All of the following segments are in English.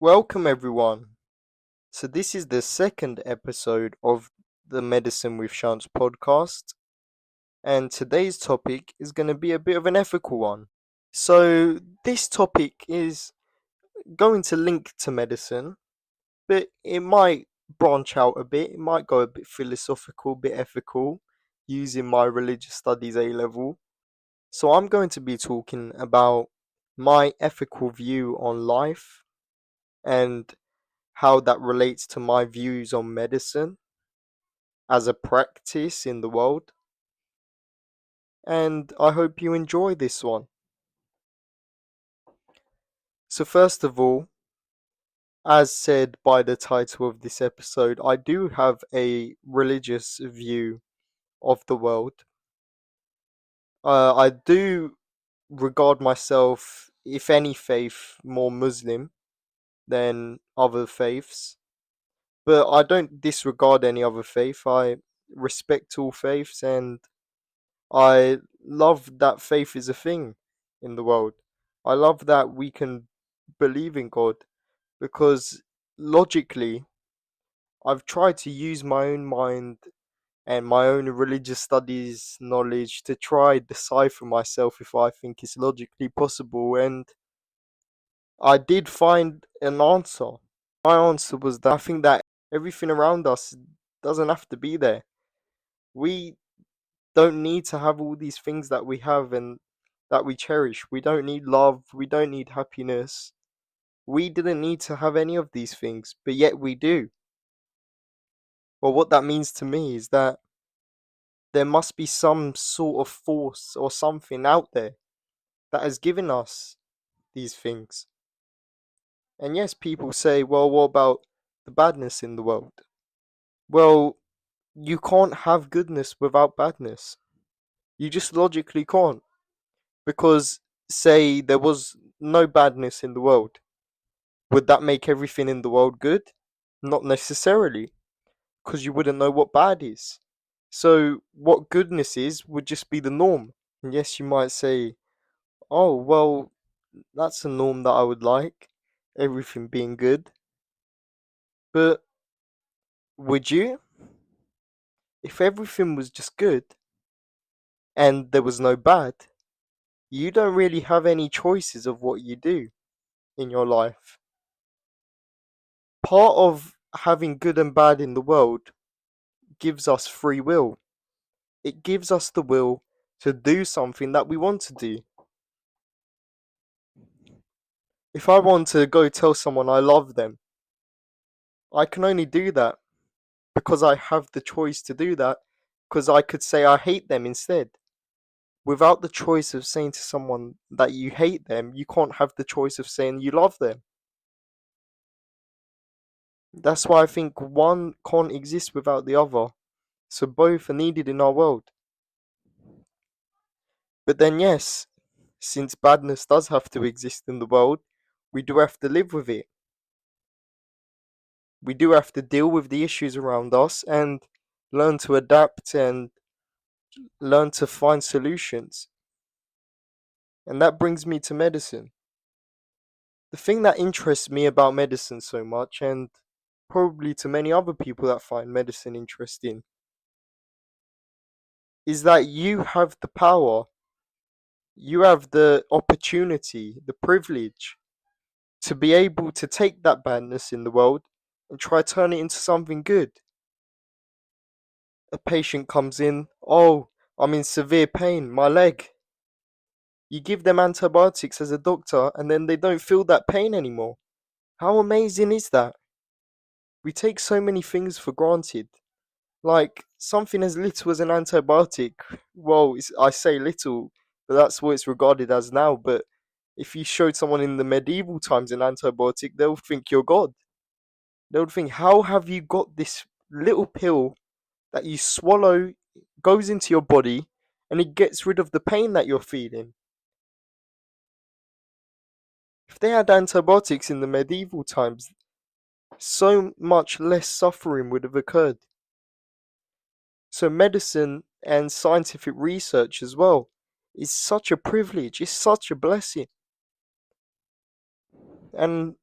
Welcome, everyone. So, this is the second episode of the Medicine with Chance podcast, and today's topic is going to be a bit of an ethical one. So, this topic is going to link to medicine, but it might branch out a bit, it might go a bit philosophical, a bit ethical, using my religious studies A level. So, I'm going to be talking about my ethical view on life and how that relates to my views on medicine as a practice in the world. And I hope you enjoy this one. So, first of all, as said by the title of this episode, I do have a religious view of the world. I do regard myself, if any faith, more Muslim than other faiths. But I don't disregard any other faith. I respect all faiths and I love that faith is a thing in the world. I love that we can believe in God because logically, I've tried to use my own mind and my own religious studies knowledge to try decipher myself if I think it's logically possible, and I did find an answer. My answer was that I think that everything around us doesn't have to be there. We don't need to have all these things that we have and that we cherish. We don't need love. We don't need happiness. We didn't need to have any of these things, but yet we do. Well, what that means to me is that there must be some sort of force or something out there that has given us these things. And yes, people say, well, what about the badness in the world? Well, you can't have goodness without badness. You just logically can't. Because, say, there was no badness in the world, would that make everything in the world good? Not necessarily, because you wouldn't know what bad is. So, what goodness is would just be the norm. And yes, you might say, oh, well, that's a norm that I would like, everything being good. But would you? If everything was just good and there was no bad, you don't really have any choices of what you do in your life. Part of having good and bad in the world gives us free will. It gives us the will to do something that we want to do. If I want to go tell someone I love them, I can only do that because I have the choice to do that, because I could say I hate them instead. Without the choice of saying to someone that you hate them, you can't have the choice of saying you love them. That's why I think one can't exist without the other. So both are needed in our world. But then, yes, since badness does have to exist in the world, we do have to live with it. We do have to deal with the issues around us and learn to adapt and learn to find solutions. And that brings me to medicine. The thing that interests me about medicine so much, and probably to many other people that find medicine interesting, is that you have the power, you have the opportunity, the privilege to be able to take that badness in the world and try turn it into something good. A patient comes in, oh, I'm in severe pain, my leg. You give them antibiotics as a doctor and then they don't feel that pain anymore. How amazing is that? We take so many things for granted. Like something as little as an antibiotic. Well, I say little, but that's what it's regarded as now. But if you showed someone in the medieval times an antibiotic, they'll think you're God. They'll think, how have you got this little pill that you swallow, goes into your body, and it gets rid of the pain that you're feeling? If they had antibiotics in the medieval times, so much less suffering would have occurred. So, medicine and scientific research as well is such a privilege, it's such a blessing. And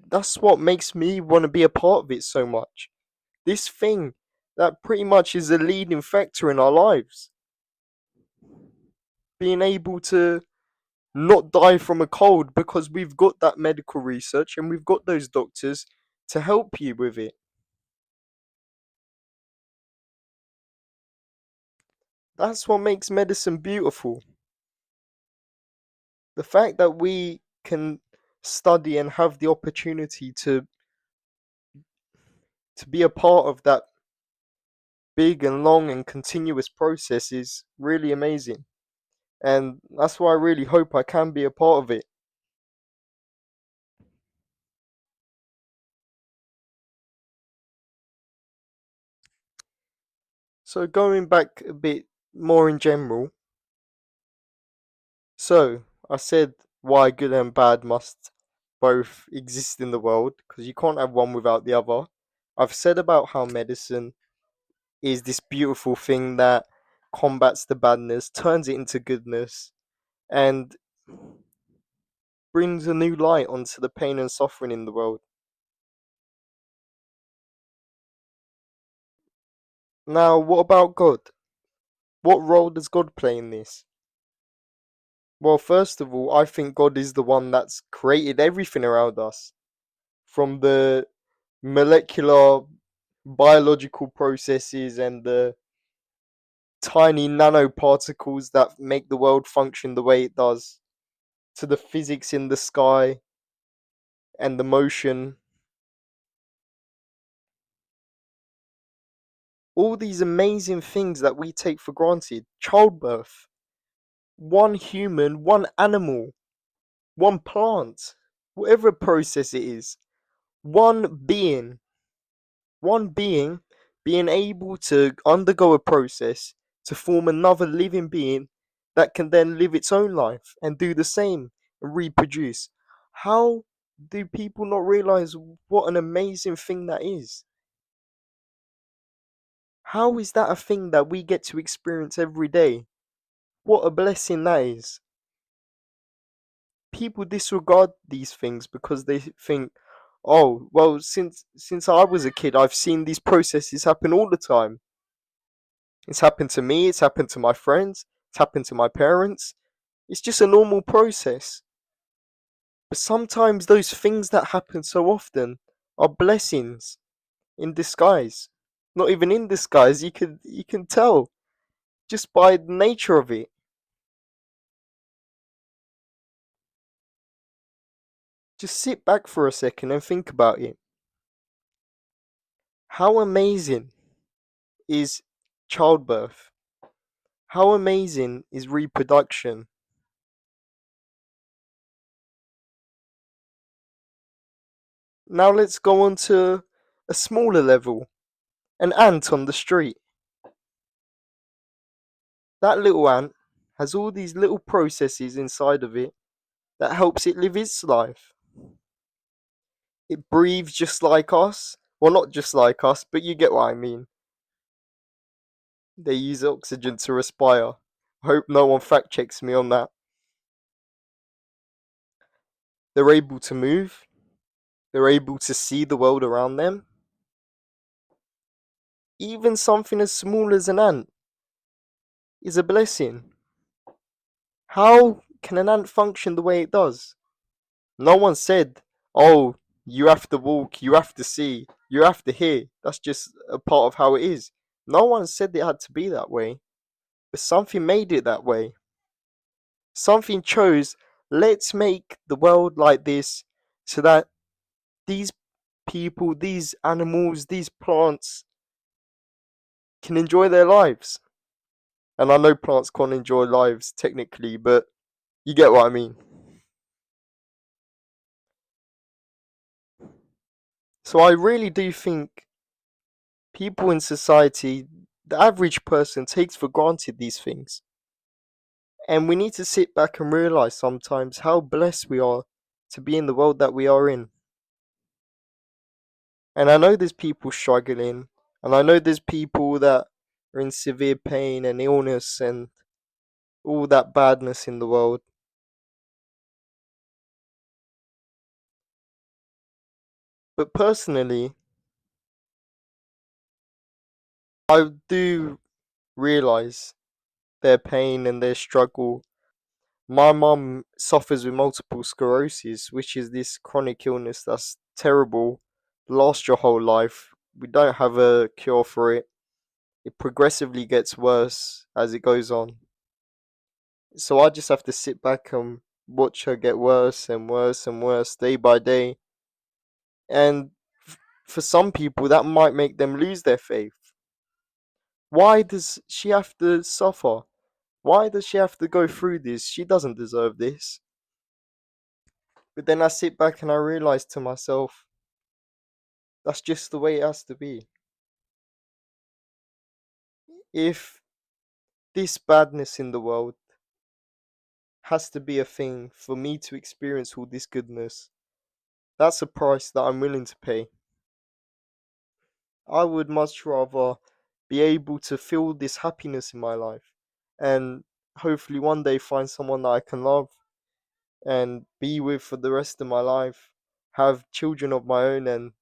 that's what makes me want to be a part of it so much. This thing that pretty much is a leading factor in our lives. Being able to not die from a cold because we've got that medical research and we've got those doctors to help you with it. That's what makes medicine beautiful. The fact that we can study and have the opportunity to be a part of that big and long and continuous process is really amazing. And that's why I really hope I can be a part of it. So, going back a bit more in general, so I said why good and bad must both exist in the world because you can't have one without the other. I've said about how medicine is this beautiful thing that combats the badness, turns it into goodness, and brings a new light onto the pain and suffering in the world. Now, what about God? What role does God play in this? Well, first of all, I think God is the one that's created everything around us, from the molecular biological processes and the tiny nanoparticles that make the world function the way it does, to the physics in the sky and the motion. All these amazing things that we take for granted. Childbirth. One human, one animal, one plant, whatever process it is. One being. One being able to undergo a process to form another living being that can then live its own life and do the same and reproduce. How do people not realize what an amazing thing that is? How is that a thing that we get to experience every day? What a blessing that is. People disregard these things because they think, oh, well, since I was a kid, I've seen these processes happen all the time. It's happened to me, it's happened to my friends, it's happened to my parents. It's just a normal process. But sometimes those things that happen so often are blessings in disguise. Not even in disguise, you can tell just by the nature of it. Just sit back for a second and think about it. How amazing is childbirth? How amazing is reproduction? Now let's go on to a smaller level. An ant on the street. That little ant has all these little processes inside of it that helps it live its life. It breathes just like us. Well, not just like us, but you get what I mean. They use oxygen to respire. I hope no one fact checks me on that. They're able to move. They're able to see the world around them. Even something as small as an ant is a blessing. How can an ant function the way it does? No one said, oh, you have to walk, you have to see, you have to hear. That's just a part of how it is. No one said it had to be that way, but something made it that way. Something chose, let's make the world like this so that these people, these animals, these plants can enjoy their lives. And I know plants can't enjoy lives technically, but you get what I mean. So I really do think people in society, the average person, takes for granted these things. And we need to sit back and realize sometimes how blessed we are to be in the world that we are in. And I know there's people struggling, and I know there's people that are in severe pain and illness and all that badness in the world. But personally, I do realize their pain and their struggle. My mum suffers with multiple sclerosis, which is this chronic illness that's terrible, lasts your whole life. We don't have a cure for it. It progressively gets worse as it goes on. So I just have to sit back and watch her get worse and worse and worse day by day. And for some people, that might make them lose their faith. Why does she have to suffer? Why does she have to go through this? She doesn't deserve this. But then I sit back and I realize to myself, that's just the way it has to be. If this badness in the world has to be a thing for me to experience all this goodness, that's a price that I'm willing to pay. I would much rather be able to feel this happiness in my life and hopefully one day find someone that I can love and be with for the rest of my life, have children of my own, and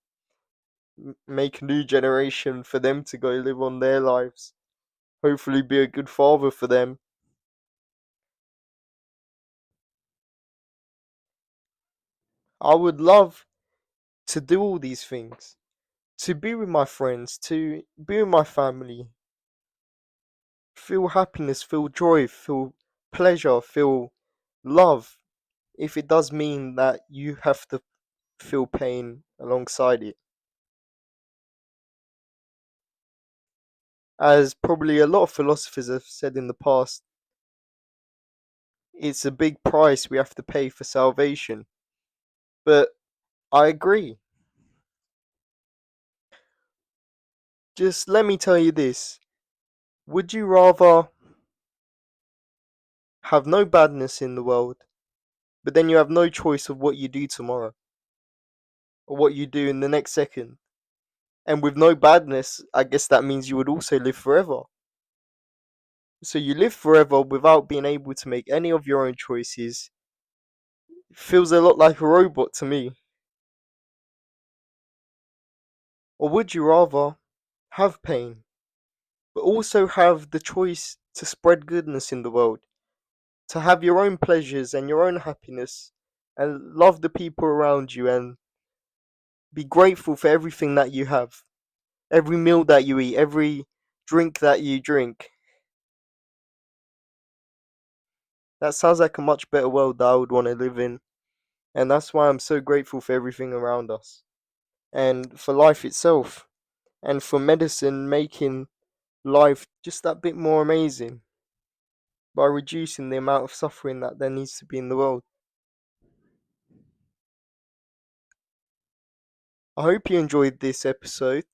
make a new generation for them to go live on their lives. Hopefully, be a good father for them. I would love to do all these things, to be with my friends, to be with my family, feel happiness, feel joy, feel pleasure, feel love. If it does mean that you have to feel pain alongside it. As probably a lot of philosophers have said in the past, it's a big price we have to pay for salvation. But I agree. Just let me tell you this. Would you rather have no badness in the world, but then you have no choice of what you do tomorrow or what you do in the next second? And with no badness, I guess that means you would also live forever. So you live forever without being able to make any of your own choices. It feels a lot like a robot to me. Or would you rather have pain, but also have the choice to spread goodness in the world, to have your own pleasures and your own happiness, and love the people around you, and be grateful for everything that you have, every meal that you eat, every drink that you drink? That sounds like a much better world that I would want to live in. And that's why I'm so grateful for everything around us, and for life itself, and for medicine making life just that bit more amazing by reducing the amount of suffering that there needs to be in the world. I hope you enjoyed this episode.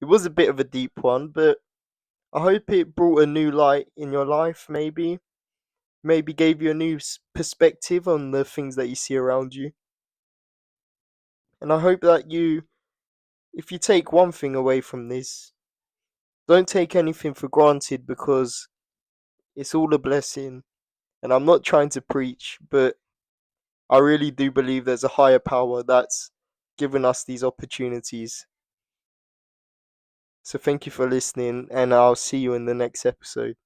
It was a bit of a deep one, but I hope it brought a new light in your life, maybe gave you a new perspective on the things that you see around you. And I hope that if you take one thing away from this, don't take anything for granted, because it's all a blessing. And I'm not trying to preach, but I really do believe there's a higher power that's given us these opportunities. So thank you for listening, and I'll see you in the next episode.